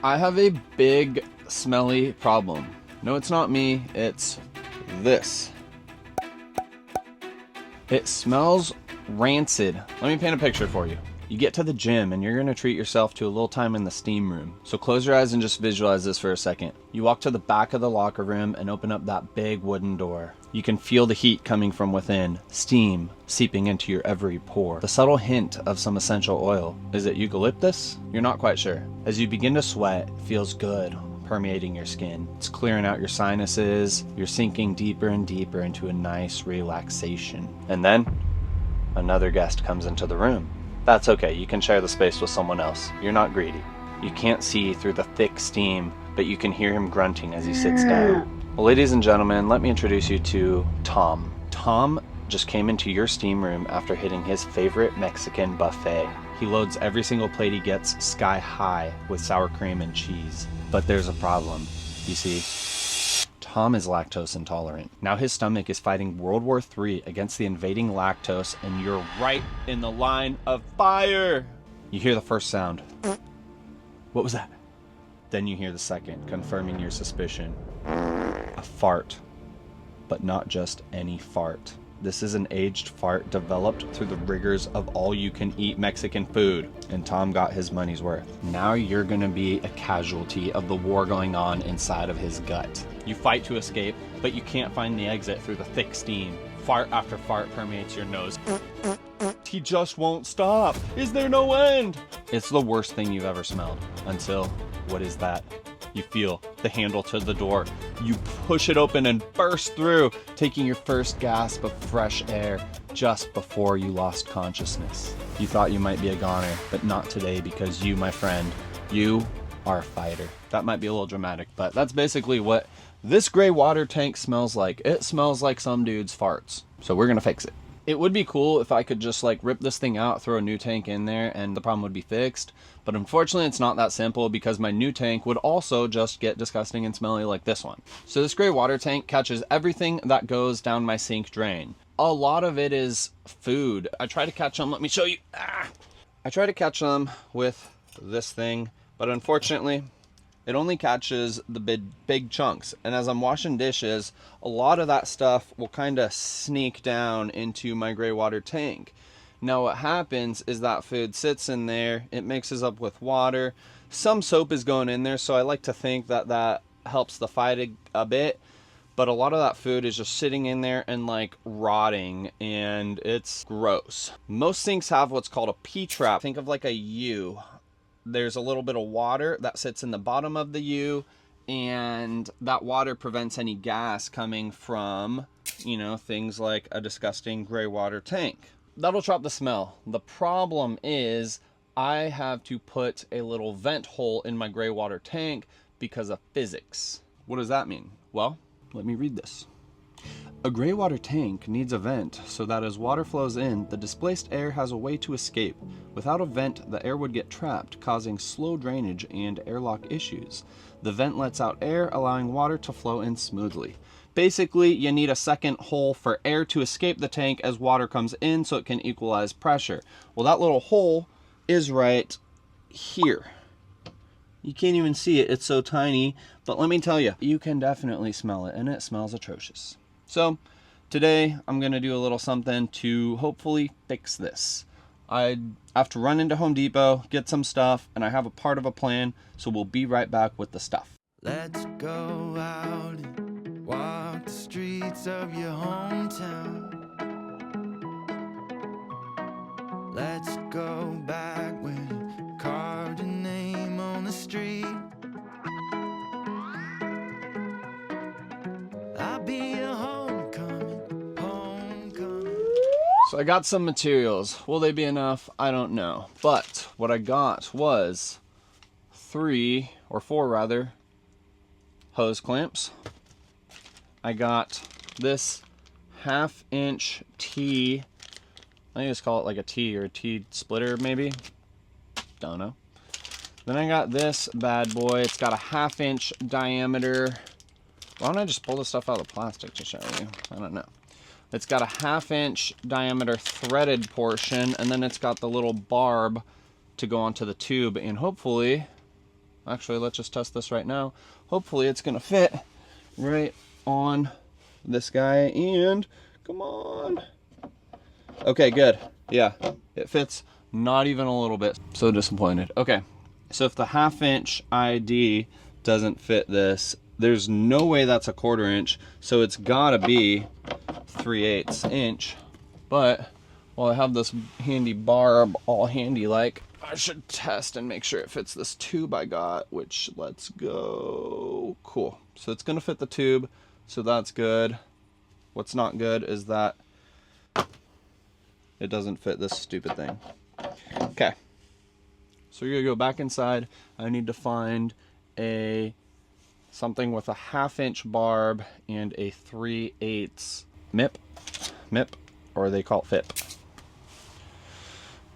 I have a big smelly problem. No, it's not me, it's this. It smells rancid. Let me paint a picture for you. You get to the gym and you're gonna treat yourself to a little time in the steam room. So close your eyes and just visualize this for a second. You walk to the back of the locker room and open up that big wooden door. You can feel the heat coming from within, steam seeping into your every pore. The subtle hint of some essential oil. Is it eucalyptus? You're not quite sure. As you begin to sweat, it feels good, permeating your skin. It's clearing out your sinuses. You're sinking deeper and deeper into a nice relaxation. And then another guest comes into the room. That's okay, you can share the space with someone else. You're not greedy. You can't see through the thick steam, but you can hear him grunting as he sits down. Well, ladies and gentlemen, let me introduce you to Tom. Tom just came into your steam room after hitting his favorite Mexican buffet. He loads every single plate he gets sky high with sour cream and cheese. But there's a problem. You see, Tom is lactose intolerant. Now his stomach is fighting World War III against the invading lactose, and you're right in the line of fire. You hear the first sound. What was that? Then you hear the second, confirming your suspicion. A fart. But not just any fart. This is an aged fart developed through the rigors of all-you-can-eat Mexican food. And Tom got his money's worth. Now you're gonna be a casualty of the war going on inside of his gut. You fight to escape, but you can't find the exit through the thick steam. Fart after fart permeates your nose. He just won't stop. Is there no end? It's the worst thing you've ever smelled. Until, what is that? You feel the handle to the door. You push it open and burst through, taking your first gasp of fresh air just before you lost consciousness. You thought you might be a goner, but not today, because you, my friend, you are a fighter. That might be a little dramatic, but that's basically what this gray water tank smells like. It smells like some dude's farts. So we're gonna fix it. It would be cool if I could just like rip this thing out, throw a new tank in there, and the problem would be fixed. But unfortunately, it's not that simple, because my new tank would also just get disgusting and smelly like this one. So this gray water tank catches everything that goes down my sink drain. A lot of it is food. I try to catch them. Let me show you. I try to catch them with this thing, but unfortunately, it only catches the big chunks. And as I'm washing dishes, a lot of that stuff will kind of sneak down into my gray water tank. Now what happens is that food sits in there, it mixes up with water. Some soap is going in there, so I like to think that that helps the fight a bit. But a lot of that food is just sitting in there and like rotting, and it's gross. Most sinks have what's called a P-trap. Think of like a U. There's a little bit of water that sits in the bottom of the U, and that water prevents any gas coming from, you know, things like a disgusting gray water tank. That'll trap the smell. The problem is I have to put a little vent hole in my gray water tank because of physics. What does that mean? Well, let me read this. A gray water tank needs a vent so that as water flows in, the displaced air has a way to escape. Without a vent, the air would get trapped, causing slow drainage and airlock issues. The vent lets out air, allowing water to flow in smoothly. Basically, you need a second hole for air to escape the tank as water comes in so it can equalize pressure. Well, that little hole is right here. You can't even see it, it's so tiny, but let me tell you, you can definitely smell it, and it smells atrocious. So today I'm gonna do a little something to hopefully fix this. I have to run into Home Depot, get some stuff, and I have a part of a plan, so we'll be right back with the stuff. Let's go out and walk the streets of your hometown. Let's go back when you carved your name on the street. I'll be a homecoming, homecoming. So I got some materials. Will they be enough? I don't know. But what I got was 3 or 4 rather hose clamps. I got this 1/2-inch T, I think just call it like a T or a T splitter maybe, don't know. Then I got this bad boy. It's got a 1/2-inch diameter. Why don't I just pull this stuff out of the plastic to show you? I don't know. It's got a 1/2-inch diameter threaded portion, and then it's got the little barb to go onto the tube, and hopefully Actually, let's just test this right now. Hopefully it's gonna fit right on this guy, and come on. Okay, good. Yeah, it fits, not even a little bit. So disappointed. Okay, so if the 1/2 inch ID doesn't fit this, there's no way that's a 1/4 inch, so it's gotta be 3/8 inch. But while I have this handy barb all handy like, I should test and make sure it fits this tube I got, which, let's go. Cool. So it's gonna fit the tube, so that's good. What's not good is that it doesn't fit this stupid thing. Okay. So you're gonna go back inside. I need to find something with a 1/2 inch barb and a 3/8 MIP, or they call it FIP.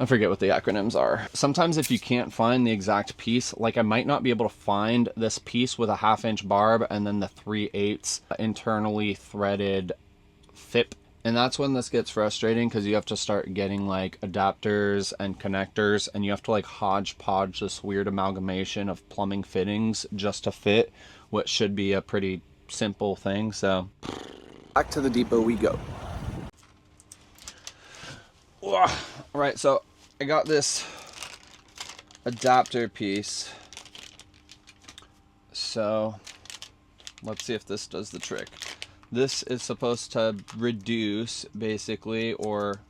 I forget what the acronyms are. Sometimes if you can't find the exact piece, like I might not be able to find this piece with a 1/2 inch barb and then the 3/8 internally threaded FIP. And that's when this gets frustrating, because you have to start getting like adapters and connectors, and you have to like hodgepodge this weird amalgamation of plumbing fittings just to fit what should be a pretty simple thing. So back to the depot we go. All right, so I got this adapter piece. So let's see if this does the trick. This is supposed to reduce, basically, or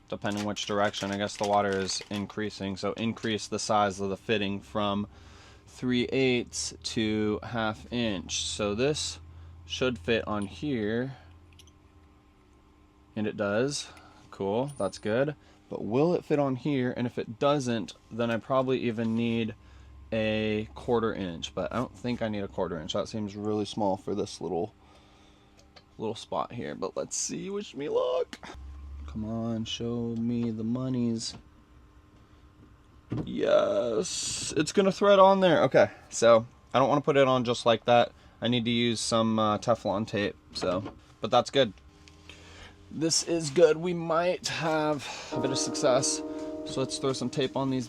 depending which direction, I guess the water is increasing, so increase the size of the fitting from 3/8 to 1/2 inch. So this should fit on here, and it does. Cool, that's good. But will it fit on here? And if it doesn't, then I probably even need a 1/4 inch, but I don't think I need a 1/4 inch. That seems really small for this little spot here, but let's see. Wish me luck. Come on, show me the monies. Yes, it's gonna thread on there. Okay, so I don't want to put it on just like that. I need to use some Teflon tape, so, but that's good. This is good. We might have a bit of success, so let's throw some tape on these.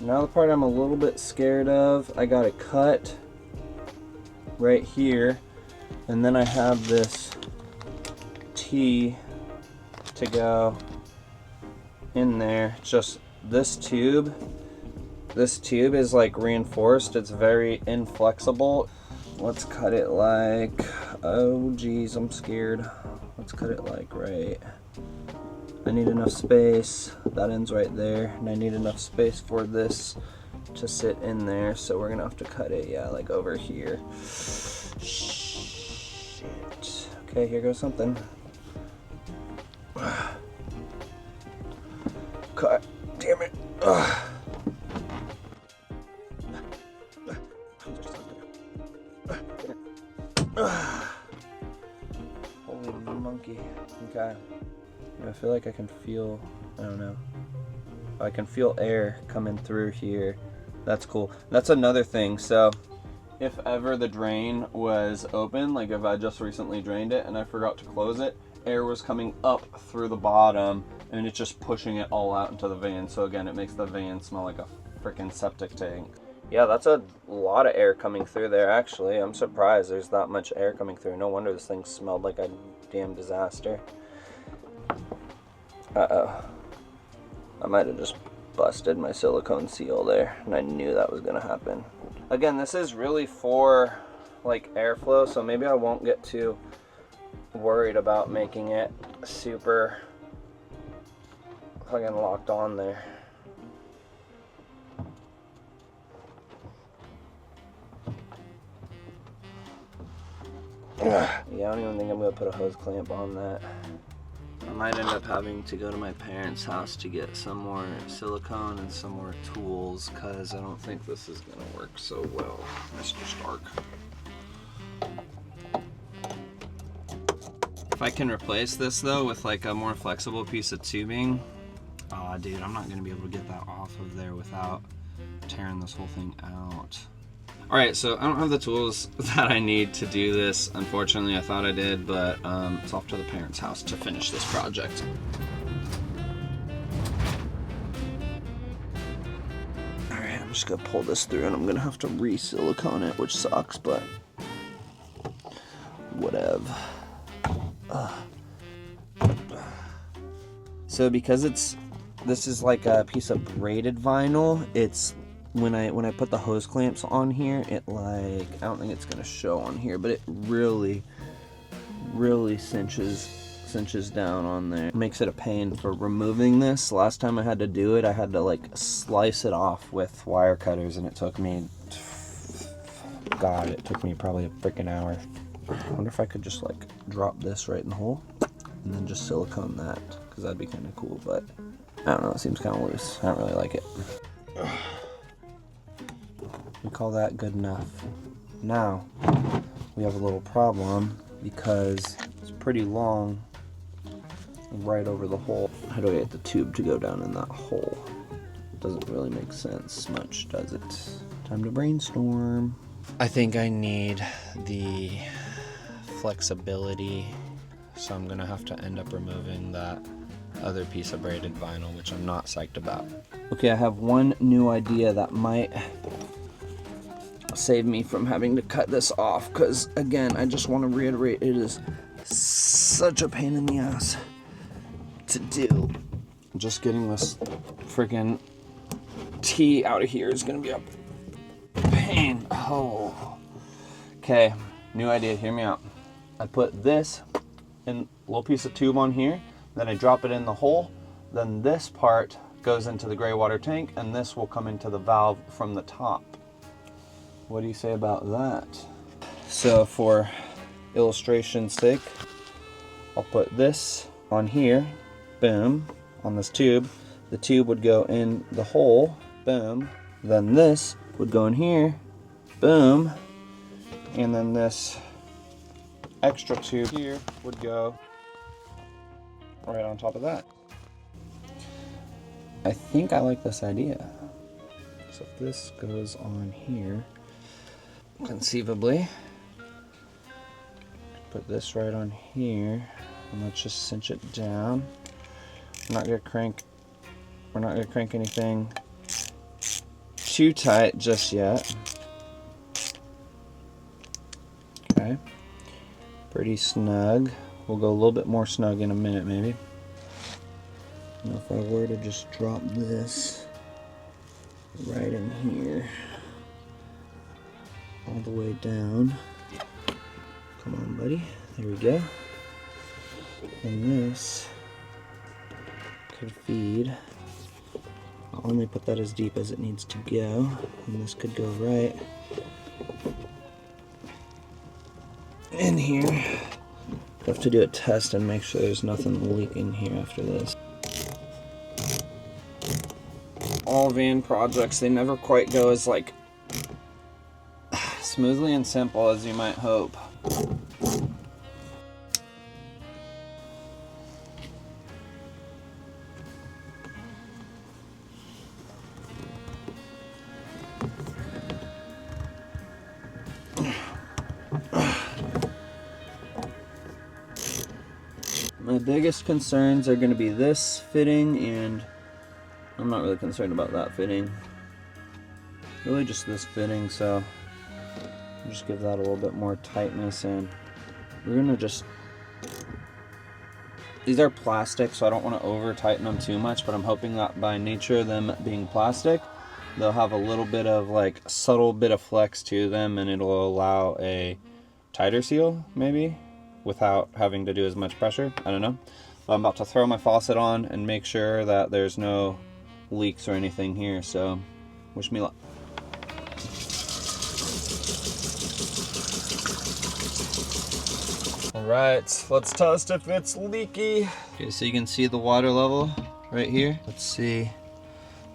Now the part I'm a little bit scared of, I got a cut right here, and then I have this T to go in there. Just this tube is like reinforced. It's very inflexible. Let's cut it like, oh geez, I'm scared. Let's cut it like right. I need enough space, that ends right there, and I need enough space for this to sit in there, so we're gonna have to cut it, yeah, like over here. Shit. Okay, here goes something. Cut. Damn it. Holy monkey. Okay. I feel like I can feel, I don't know, I can feel air coming through here. That's cool. That's another thing. So if ever the drain was open, like if I just recently drained it and I forgot to close it, air was coming up through the bottom and it's just pushing it all out into the van. So again, it makes the van smell like a freaking septic tank. Yeah, that's a lot of air coming through there, actually. I'm surprised there's that much air coming through. No wonder this thing smelled like a damn disaster. Uh-oh. I might have just busted my silicone seal there, and I knew that was gonna happen. Again, this is really for like airflow, so maybe I won't get too worried about making it super fucking locked on there. Yeah, I don't even think I'm gonna put a hose clamp on that. I might end up having to go to my parents' house to get some more silicone and some more tools, because I don't think this is gonna work so well, Mr. Stark. If I can replace this though with like a more flexible piece of tubing, dude, I'm not gonna be able to get that off of there without tearing this whole thing out. All right, so I don't have the tools that I need to do this. Unfortunately, I thought I did, but it's off to the parents' house to finish this project. All right, I'm just gonna pull this through and I'm gonna have to re-silicone it, which sucks, but whatever. So because this is like a piece of braided vinyl, it's when I put the hose clamps on here, it like, I don't think it's gonna show on here, but it really cinches down on there. It makes it a pain for removing this. Last time I had to do it, I had to like slice it off with wire cutters, and it took me, God, it took me probably a freaking hour. I wonder if I could just like drop this right in the hole and then just silicone that, because that'd be kind of cool, but I don't know, it seems kind of loose. I don't really like it. We call that good enough. Now we have a little problem because it's pretty long right over the hole. How do I get the tube to go down in that hole? It doesn't really make sense much, does it? Time to brainstorm. I think I need the flexibility, so I'm gonna have to end up removing that other piece of braided vinyl, which I'm not psyched about. Okay, I have one new idea that might save me from having to cut this off, because again, I just want to reiterate, it is such a pain in the ass to do. Just getting this freaking T out of here is gonna be a pain. Oh, okay, new idea, hear me out. I put this in a little piece of tube on here, then I drop it in the hole, then this part goes into the gray water tank, and this will come into the valve from the top. What do you say about that? So for illustration's sake, I'll put this on here, boom, on this tube. The tube would go in the hole, boom. Then this would go in here, boom. And then this extra tube here would go right on top of that. I think I like this idea. So if this goes on here, conceivably, put this right on here, and let's just cinch it down. We're not gonna crank anything too tight just yet. Okay, pretty snug. We'll go a little bit more snug in a minute, maybe. Now if I were to just drop this right in here, all the way down. Come on, buddy. There we go. And this could feed. I'll only put that as deep as it needs to go. And this could go right in here. I have to do a test and make sure there's nothing leaking here after this. All van projects, they never quite go as like smoothly and simple as you might hope. My biggest concerns are going to be this fitting, and I'm not really concerned about that fitting. Really just this fitting, so I'll just give that a little bit more tightness, and we're going to just... These are plastic, so I don't want to over tighten them too much, but I'm hoping that by nature of them being plastic, they'll have a little bit of like subtle bit of flex to them, and it'll allow a tighter seal maybe without having to do as much pressure. I don't know. But I'm about to throw my faucet on and make sure that there's no leaks or anything here, so wish me luck. right, let's test if it's leaky. Okay, so you can see the water level right here. Let's see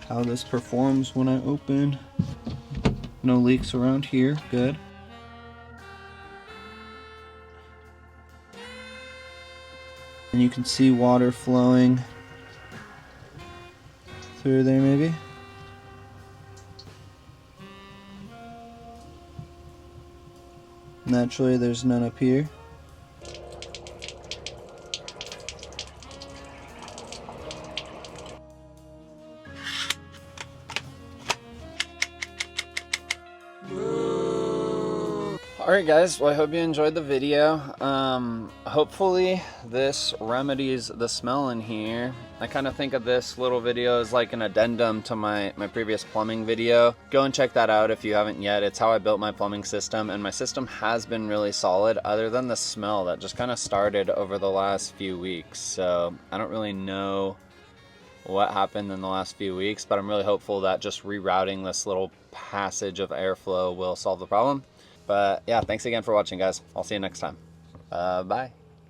how this performs when I open. No leaks around here, good. And you can see water flowing through there maybe. Naturally, there's none up here. Alright guys, well I hope you enjoyed the video. Hopefully this remedies the smell in here. I kind of think of this little video as like an addendum to my previous plumbing video. Go and check that out if you haven't yet. It's how I built my plumbing system, and my system has been really solid other than the smell that just kind of started over the last few weeks. So I don't really know what happened in the last few weeks, but I'm really hopeful that just rerouting this little passage of airflow will solve the problem. But yeah, thanks again for watching, guys. I'll see you next time. Bye.